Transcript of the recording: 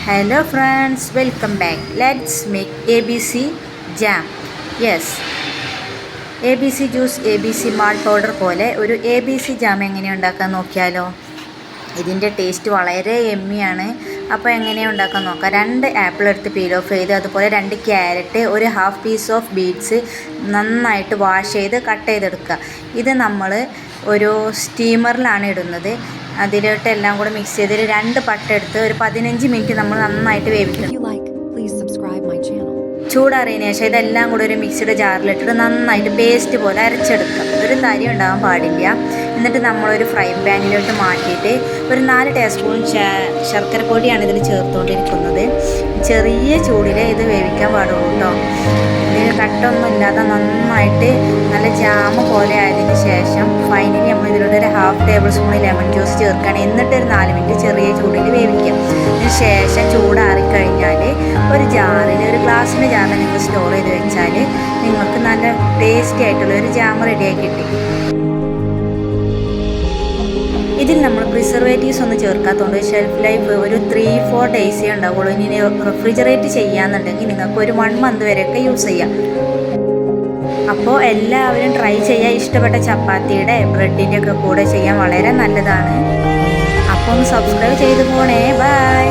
Hello friends, welcome back. Let's make ABC jam. Yes, ABC juice ABC malt powder പോലെ ഒരു ABC jam എങ്ങനെ ഉണ്ടാക്കാൻ നോക്കിയാലോ. ഇതിൻ്റെ ടേസ്റ്റ് വളരെ എമ്മിയാണ്. അപ്പോൾ എങ്ങനെയാണ് ഉണ്ടാക്കാൻ നോക്കാം. 2 ആപ്പിൾ എടുത്ത് പീൽ ഓഫ് ചെയ്ത്, അതുപോലെ 2 ക്യാരറ്റ്, ഒരു ഹാഫ് പീസ് ഓഫ് ബീറ്റ്സ് നന്നായിട്ട് വാഷ് ചെയ്ത് കട്ട് ചെയ്തെടുക്കുക. ഇത് നമ്മൾ ഒരു സ്റ്റീമറിലാണ് ഇടുന്നത്. അതിലോട്ട് എല്ലാം കൂടെ മിക്സ് ചെയ്തിട്ട് 2 പട്ട എടുത്ത് ഒരു 15 മിനിറ്റ് നമ്മൾ നന്നായിട്ട് വേവിക്കണം. ചൂടാറിയതിന് ശേഷം ഇതെല്ലാം കൂടെ ഒരു മിക്സിയുടെ ജാറിലിട്ടിട്ട് നന്നായിട്ട് പേസ്റ്റ് പോലെ അരച്ചെടുക്കുക. ഒരു തരി ഉണ്ടാകാൻ പാടില്ല. എന്നിട്ട് നമ്മളൊരു ഫ്രൈ പാനിലോട്ട് മാറ്റിയിട്ട് ഒരു 4 ടീസ്പൂൺ ശർക്കര പൊടിയാണ് ഇതിൽ ചേർത്തുകൊണ്ടിരിക്കുന്നത്. ചെറിയ ചൂടിൽ ഇത് വേവിക്കാൻ പാടുള്ളൂ കേട്ടോ. ഇതിന് കട്ടൊന്നും ഇല്ലാതെ നന്നായിട്ട് നല്ല ജാമ് പോലെ ആയതിന് ശേഷം ഫൈനലി നമ്മൾ ഇതിലോട്ട് ഒരു half table spoon lemon juice ചേർക്കുകയാണ്. എന്നിട്ട് ഒരു 4 മിനിറ്റ് ചെറിയ ചൂടിൽ വേവിക്കുക. അതിന് ശേഷം ചൂടാറിക്കഴിഞ്ഞാൽ ഒരു ഗ്ലാസിൻ്റെ ജാറിൽ നിങ്ങൾ സ്റ്റോർ ചെയ്ത് വെച്ചാൽ നിങ്ങൾക്ക് നല്ല ടേസ്റ്റി ആയിട്ടുള്ള ഒരു ജാം റെഡിയാക്കി കിട്ടി. ഇതിൽ നമ്മൾ പ്രിസർവേറ്റീവ്സ് ഒന്നും ചേർക്കാത്തതുകൊണ്ട് ഷെൽഫ് ലൈഫ് ഒരു 3-4 ഡേയ്സേ ഉണ്ടാവുള്ളൂ. ഇനി റെഫ്രിജറേറ്റ് ചെയ്യാന്നുണ്ടെങ്കിൽ നിങ്ങൾക്ക് ഒരു 1 മന്ത് വരെയൊക്കെ യൂസ് ചെയ്യാം. അപ്പോൾ എല്ലാവരും ട്രൈ ചെയ്യുക. ഇഷ്ടപ്പെട്ട ചപ്പാത്തിയുടെ ബ്രെഡിൻ്റെ ഒക്കെ കൂടെ ചെയ്യാൻ വളരെ നല്ലതാണ്. അപ്പോൾ ഒന്ന് സബ്സ്ക്രൈബ് ചെയ്ത് പോണേ. ബൈ.